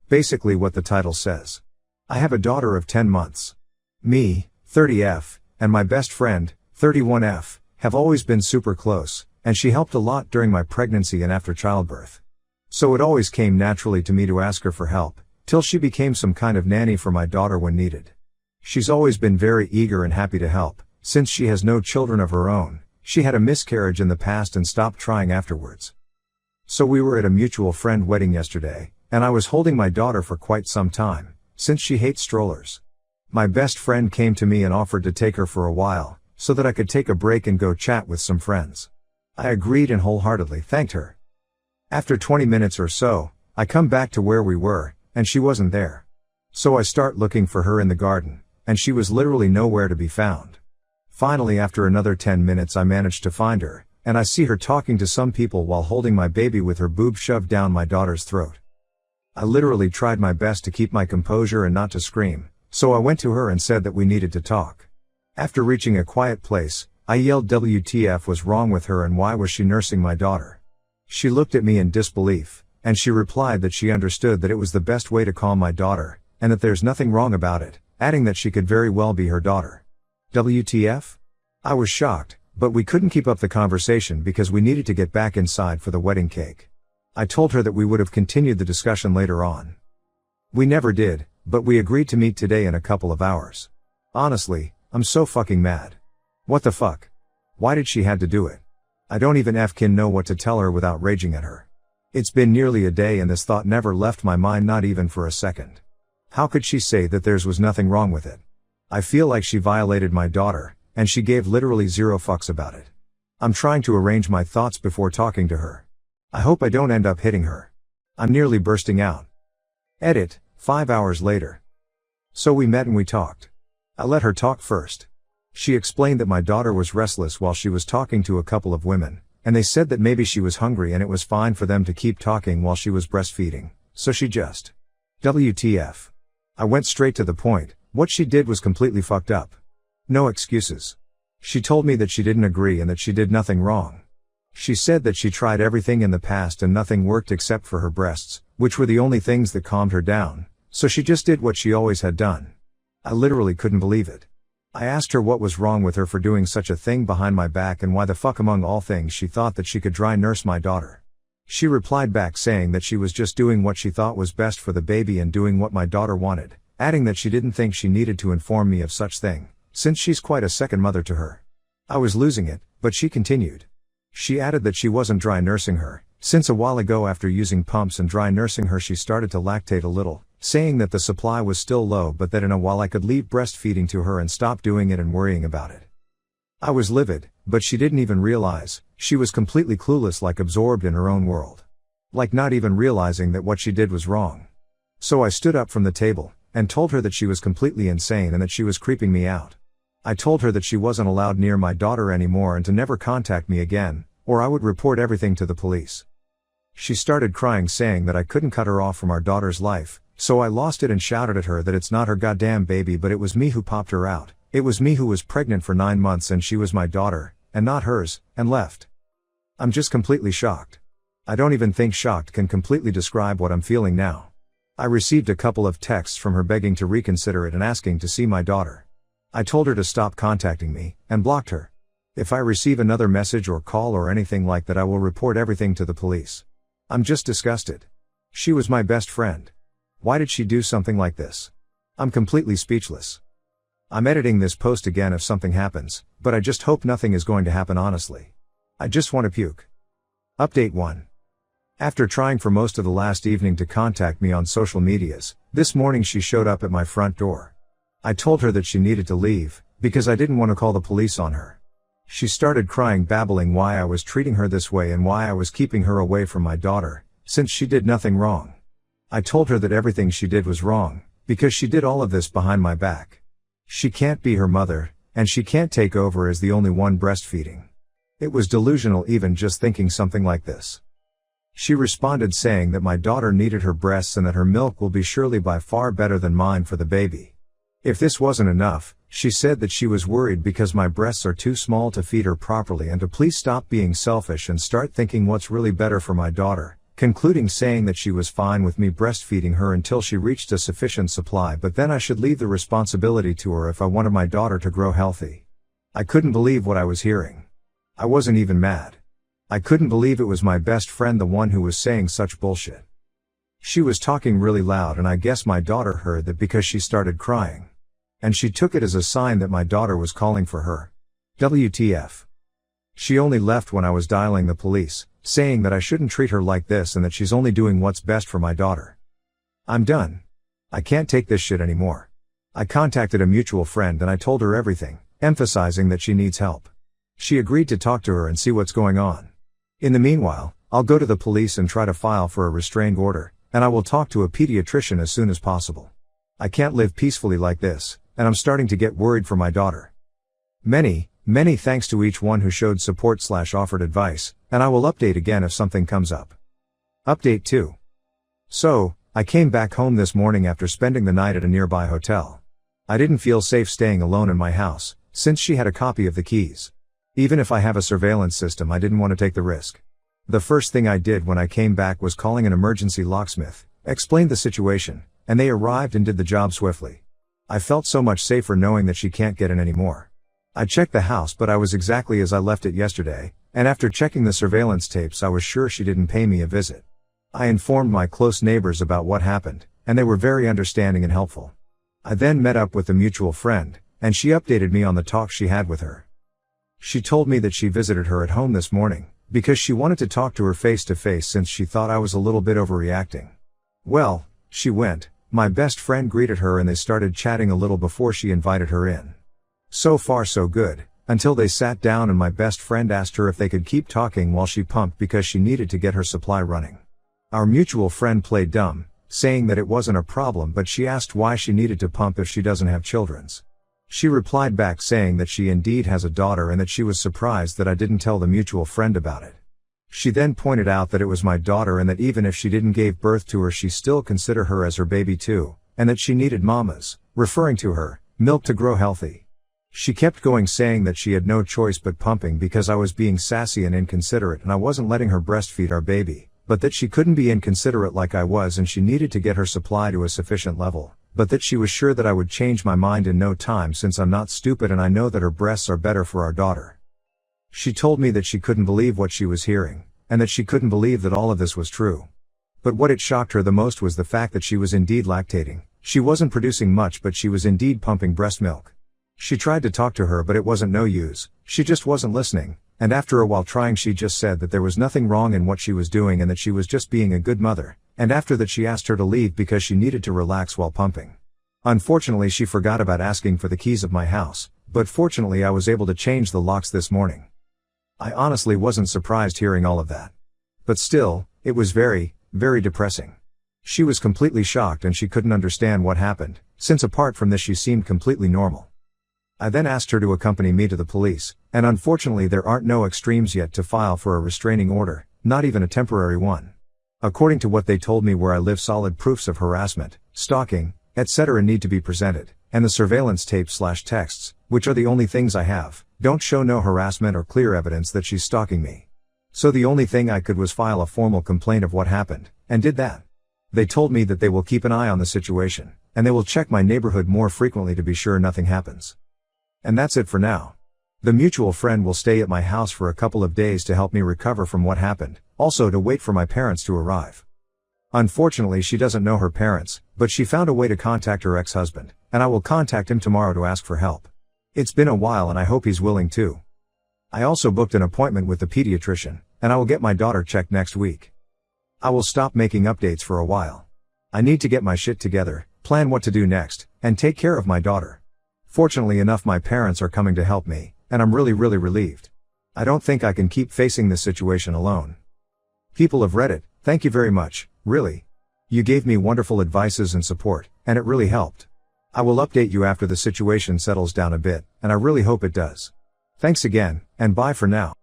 Basically what the title says. I have a daughter of 10 months. Me, 30F, and my best friend, 31F, have always been super close, and she helped a lot during my pregnancy and after childbirth. So it always came naturally to me to ask her for help, till she became some kind of nanny for my daughter when needed. She's always been very eager and happy to help, since she has no children of her own. She had a miscarriage in the past and stopped trying afterwards. So we were at a mutual friend wedding yesterday, and I was holding my daughter for quite some time, since she hates strollers. My best friend came to me and offered to take her for a while, so that I could take a break and go chat with some friends. I agreed and wholeheartedly thanked her. After 20 minutes or so, I come back to where we were, and she wasn't there. So I start looking for her in the garden, and she was literally nowhere to be found. Finally, after another 10 minutes I managed to find her, and I see her talking to some people while holding my baby with her boob shoved down my daughter's throat. I literally tried my best to keep my composure and not to scream, so I went to her and said that we needed to talk. After reaching a quiet place, I yelled WTF was wrong with her and why was she nursing my daughter. She looked at me in disbelief, and she replied that she understood that it was the best way to calm my daughter, and that there's nothing wrong about it, adding that she could very well be her daughter. WTF? I was shocked, but we couldn't keep up the conversation because we needed to get back inside for the wedding cake. I told her that we would have continued the discussion later on. We never did, but we agreed to meet today in a couple of hours. Honestly, I'm so fucking mad. What the fuck? Why did she had to do it? I don't even fkin know what to tell her without raging at her. It's been nearly a day and this thought never left my mind, not even for a second. How could she say that theirs was nothing wrong with it? I feel like she violated my daughter, and she gave literally zero fucks about it. I'm trying to arrange my thoughts before talking to her. I hope I don't end up hitting her. I'm nearly bursting out. Edit, 5 hours later. So we met and we talked. I let her talk first. She explained that my daughter was restless while she was talking to a couple of women, and they said that maybe she was hungry and it was fine for them to keep talking while she was breastfeeding, so she just... WTF. I went straight to the point. What she did was completely fucked up. No excuses. She told me that she didn't agree and that she did nothing wrong. She said that she tried everything in the past and nothing worked except for her breasts, which were the only things that calmed her down, so she just did what she always had done. I literally couldn't believe it. I asked her what was wrong with her for doing such a thing behind my back and why the fuck among all things she thought that she could dry nurse my daughter. She replied back saying that she was just doing what she thought was best for the baby and doing what my daughter wanted, adding that she didn't think she needed to inform me of such thing, since she's quite a second mother to her. I was losing it, but she continued. She added that she wasn't dry nursing her, since a while ago after using pumps and dry nursing her she started to lactate a little, saying that the supply was still low but that in a while I could leave breastfeeding to her and stop doing it and worrying about it. I was livid, but she didn't even realize. She was completely clueless, like absorbed in her own world. Like not even realizing that what she did was wrong. So I stood up from the table, and told her that she was completely insane and that she was creeping me out. I told her that she wasn't allowed near my daughter anymore and to never contact me again, or I would report everything to the police. She started crying saying that I couldn't cut her off from our daughter's life, so I lost it and shouted at her that it's not her goddamn baby but it was me who popped her out. It was me who was pregnant for 9 months and she was my daughter, and not hers, and left. I'm just completely shocked. I don't even think shocked can completely describe what I'm feeling now. I received a couple of texts from her begging to reconsider it and asking to see my daughter. I told her to stop contacting me, and blocked her. If I receive another message or call or anything like that I will report everything to the police. I'm just disgusted. She was my best friend. Why did she do something like this? I'm completely speechless. I'm editing this post again if something happens, but I just hope nothing is going to happen honestly. I just want to puke. Update 1. After trying for most of the last evening to contact me on social medias, this morning she showed up at my front door. I told her that she needed to leave, because I didn't want to call the police on her. She started crying, babbling why I was treating her this way and why I was keeping her away from my daughter, since she did nothing wrong. I told her that everything she did was wrong, because she did all of this behind my back. She can't be her mother, and she can't take over as the only one breastfeeding. It was delusional even just thinking something like this. She responded saying that my daughter needed her breasts and that her milk will be surely by far better than mine for the baby. If this wasn't enough, she said that she was worried because my breasts are too small to feed her properly and to please stop being selfish and start thinking what's really better for my daughter, concluding saying that she was fine with me breastfeeding her until she reached a sufficient supply, but then I should leave the responsibility to her if I wanted my daughter to grow healthy. I couldn't believe what I was hearing. I wasn't even mad. I couldn't believe it was my best friend, the one who was saying such bullshit. She was talking really loud, and I guess my daughter heard that because she started crying. And she took it as a sign that my daughter was calling for her. WTF. She only left when I was dialing the police, saying that I shouldn't treat her like this and that she's only doing what's best for my daughter. I'm done. I can't take this shit anymore. I contacted a mutual friend and I told her everything, emphasizing that she needs help. She agreed to talk to her and see what's going on. In the meanwhile, I'll go to the police and try to file for a restraining order, and I will talk to a pediatrician as soon as possible. I can't live peacefully like this, and I'm starting to get worried for my daughter. Many thanks to each one who showed support/offered advice, and I will update again if something comes up. Update 2. So, I came back home this morning after spending the night at a nearby hotel. I didn't feel safe staying alone in my house, since she had a copy of the keys. Even if I have a surveillance system, I didn't want to take the risk. The first thing I did when I came back was calling an emergency locksmith, explained the situation, and they arrived and did the job swiftly. I felt so much safer knowing that she can't get in anymore. I checked the house, but I was exactly as I left it yesterday, and after checking the surveillance tapes I was sure she didn't pay me a visit. I informed my close neighbors about what happened, and they were very understanding and helpful. I then met up with a mutual friend, and she updated me on the talk she had with her. She told me that she visited her at home this morning, because she wanted to talk to her face to face since she thought I was a little bit overreacting. Well, she went, my best friend greeted her and they started chatting a little before she invited her in. So far so good, until they sat down and my best friend asked her if they could keep talking while she pumped because she needed to get her supply running. Our mutual friend played dumb, saying that it wasn't a problem, but she asked why she needed to pump if she doesn't have children's. She replied back saying that she indeed has a daughter and that she was surprised that I didn't tell the mutual friend about it. She then pointed out that it was my daughter and that even if she didn't give birth to her she still consider her as her baby too, and that she needed mamas, referring to her, milk to grow healthy. She kept going saying that she had no choice but pumping because I was being sassy and inconsiderate and I wasn't letting her breastfeed our baby, but that she couldn't be inconsiderate like I was and she needed to get her supply to a sufficient level, but that she was sure that I would change my mind in no time since I'm not stupid and I know that her breasts are better for our daughter. She told me that she couldn't believe what she was hearing, and that she couldn't believe that all of this was true. But what it shocked her the most was the fact that she was indeed lactating. She wasn't producing much, but she was indeed pumping breast milk. She tried to talk to her, but it wasn't no use, she just wasn't listening, and after a while trying she just said that there was nothing wrong in what she was doing and that she was just being a good mother, and after that she asked her to leave because she needed to relax while pumping. Unfortunately she forgot about asking for the keys of my house, but fortunately I was able to change the locks this morning. I honestly wasn't surprised hearing all of that. But still, it was very depressing. She was completely shocked and she couldn't understand what happened, since apart from this she seemed completely normal. I then asked her to accompany me to the police, and unfortunately there aren't no extremes yet to file for a restraining order, not even a temporary one. According to what they told me where I live, solid proofs of harassment, stalking, etc. need to be presented, and the surveillance tapes/texts, which are the only things I have, don't show no harassment or clear evidence that she's stalking me. So the only thing I could was file a formal complaint of what happened, and did that. They told me that they will keep an eye on the situation, and they will check my neighborhood more frequently to be sure nothing happens. And that's it for now. The mutual friend will stay at my house for a couple of days to help me recover from what happened, also to wait for my parents to arrive. Unfortunately she doesn't know her parents, but she found a way to contact her ex-husband, and I will contact him tomorrow to ask for help. It's been a while and I hope he's willing to. I also booked an appointment with the pediatrician, and I will get my daughter checked next week. I will stop making updates for a while. I need to get my shit together, plan what to do next, and take care of my daughter. Fortunately enough my parents are coming to help me, and I'm really relieved. I don't think I can keep facing this situation alone. People of Reddit, thank you very much, really. You gave me wonderful advices and support, and it really helped. I will update you after the situation settles down a bit, and I really hope it does. Thanks again, and bye for now.